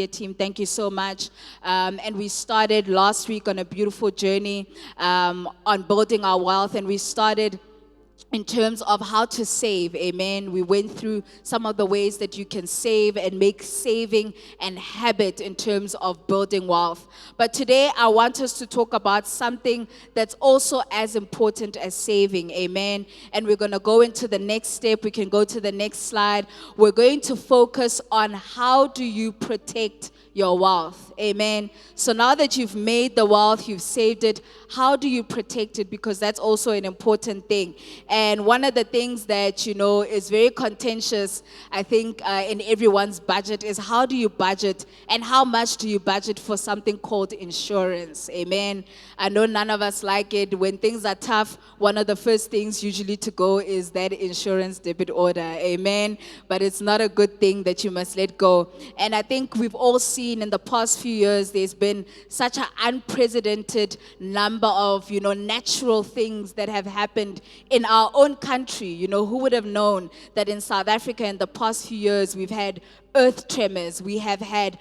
team, thank you so much. And we started last week on a beautiful journey on building our wealth, and we started in terms of how to save. Amen. We went through some of the ways that you can save and make saving an habit in terms of building wealth. But today I want us to talk about something that's also as important as saving. Amen. And we're going to go into the next step. We can go to the next slide. We're going to focus on how do you protect your wealth. Amen. So now that you've made the wealth, you've saved it, how do you protect it? Because that's also an important thing. And one of the things that, is very contentious, I think, in everyone's budget is how do you budget and how much do you budget for something called insurance? Amen. I know none of us like it. When things are tough, one of the first things usually to go is that insurance debit order. Amen. But it's not a good thing that you must let go. And I think we've all seen in the past few years, there's been such an unprecedented number of, natural things that have happened in our own country. Who would have known that in South Africa in the past few years, we've had earth tremors. We have had,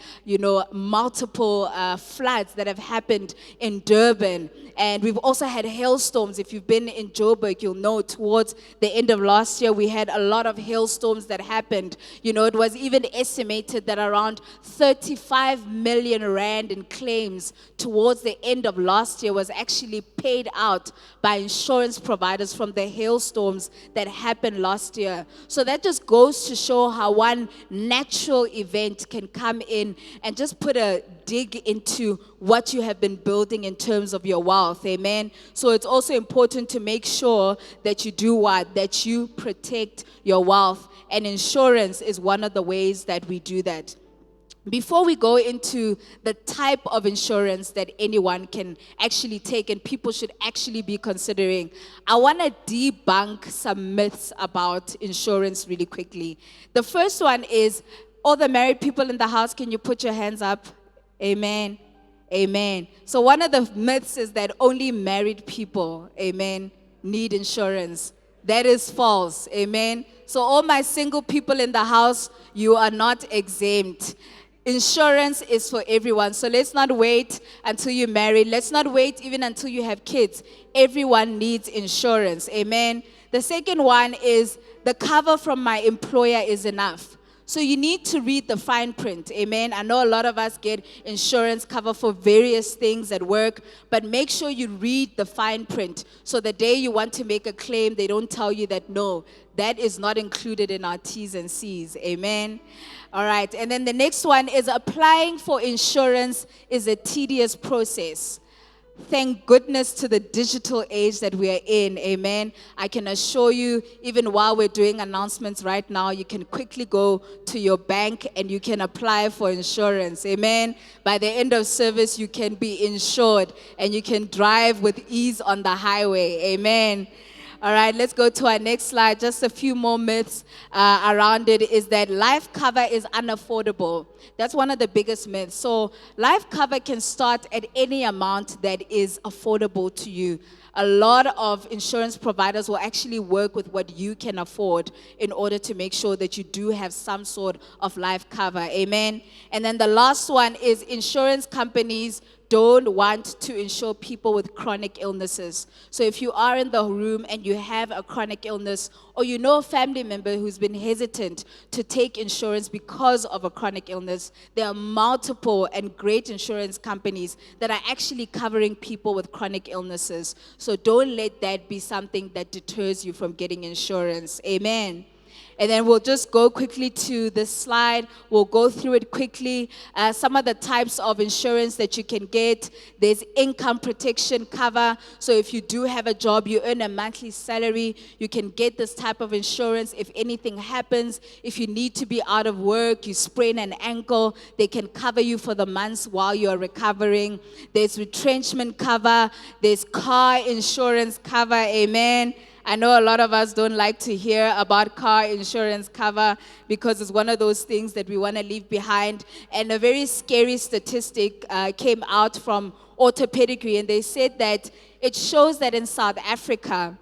multiple floods that have happened in Durban. And we've also had hailstorms. If you've been in Joburg, you'll know towards the end of last year, we had a lot of hailstorms that happened. It was even estimated that around 35 million rand in claims towards the end of last year was actually paid out by insurance providers from the hailstorms that happened last year. So that just goes to show how one natural event can come in and just put a dig into what you have been building in terms of your wealth. Amen. So it's also important to make sure that you do what? That you protect your wealth. And insurance is one of the ways that we do that. Before we go into the type of insurance that anyone can actually take and people should actually be considering, I want to debunk some myths about insurance really quickly. The first one is, all the married people in the house, can you put your hands up? Amen. Amen. So one of the myths is that only married people, amen, need insurance. That is false. Amen. So all my single people in the house, you are not exempt. Insurance is for everyone. So let's not wait until you're married. Let's not wait even until you have kids. Everyone needs insurance. Amen. The second one is the cover from my employer is enough. So you need to read the fine print. Amen. I know a lot of us get insurance cover for various things at work, but make sure you read the fine print. So the day you want to make a claim, they don't tell you that, no, that is not included in our T's and C's. Amen. All right. And then the next one is applying for insurance is a tedious process. Thank goodness to the digital age that we are in. Amen. I can assure you, even while we're doing announcements right now, you can quickly go to your bank and you can apply for insurance. Amen. By the end of service, you can be insured and you can drive with ease on the highway. Amen. All right, let's go to our next slide. Just a few more myths around it is that life cover is unaffordable. That's one of the biggest myths. So life cover can start at any amount that is affordable to you. A lot of insurance providers will actually work with what you can afford in order to make sure that you do have some sort of life cover. Amen. And then the last one is insurance companies don't want to insure people with chronic illnesses. So if you are in the room and you have a chronic illness, or you know a family member who's been hesitant to take insurance because of a chronic illness, there are multiple and great insurance companies that are actually covering people with chronic illnesses. So don't let that be something that deters you from getting insurance. Amen. And then we'll just go quickly to this slide. We'll go through it quickly. Some of the types of insurance that you can get. There's income protection cover. So if you do have a job, you earn a monthly salary, you can get this type of insurance. If anything happens, if you need to be out of work, you sprain an ankle, they can cover you for the months while you're recovering. There's retrenchment cover. There's car insurance cover. Amen. I know a lot of us don't like to hear about car insurance cover because it's one of those things that we want to leave behind. And a very scary statistic came out from Auto Pedigree, and they said that it shows that in South Africa,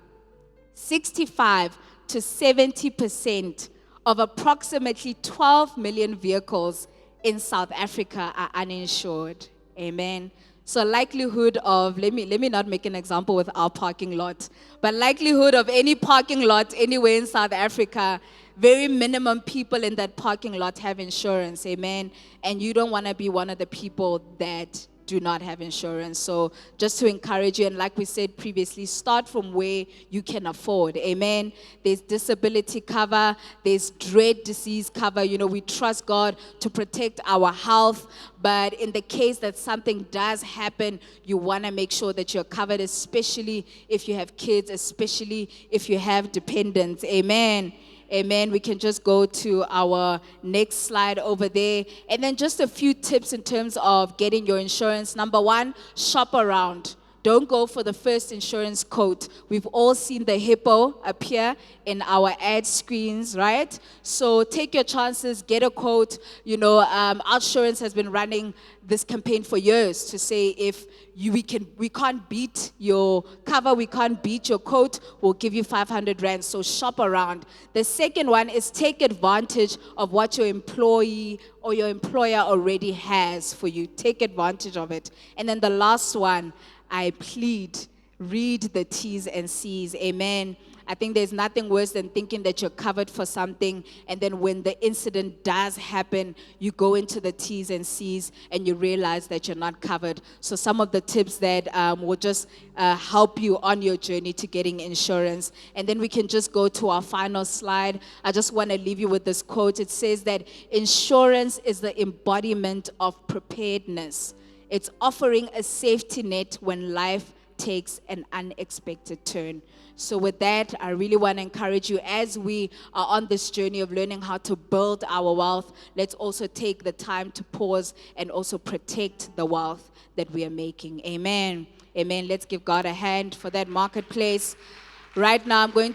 65 to 70% of approximately 12 million vehicles in South Africa are uninsured. Amen. So likelihood of, let me not make an example with our parking lot, but likelihood of any parking lot anywhere in South Africa, very minimum people in that parking lot have insurance. Amen. And you don't want to be one of the people that do not have insurance. So just to encourage you, and like we said previously, start from where you can afford. Amen. There's disability cover, there's dread disease cover. You know, we trust God to protect our health, but in the case that something does happen, you want to make sure that you're covered, especially if you have kids, especially if you have dependents. Amen. Amen. We can just go to our next slide over there. And then just a few tips in terms of getting your insurance. Number one, shop around. Don't go for the first insurance quote. We've all seen the hippo appear in our ad screens, right? So take your chances, get a quote. You know, Outsurance has been running this campaign for years to say if we can't beat your cover, we can't beat your quote, we'll give you 500 rand. So shop around. The second one is take advantage of what your employee or your employer already has for you. Take advantage of it. And then the last one, I plead, read the T's and C's. Amen. I think there's nothing worse than thinking that you're covered for something, and then when the incident does happen, you go into the T's and C's and you realize that you're not covered. So some of the tips that will just help you on your journey to getting insurance. And then we can just go to our final slide. I just want to leave you with this quote. It says that insurance is the embodiment of preparedness. It's offering a safety net when life takes an unexpected turn. So with that, I really want to encourage you as we are on this journey of learning how to build our wealth, let's also take the time to pause and also protect the wealth that we are making. Amen. Amen. Let's give God a hand for that marketplace. Right now, I'm going to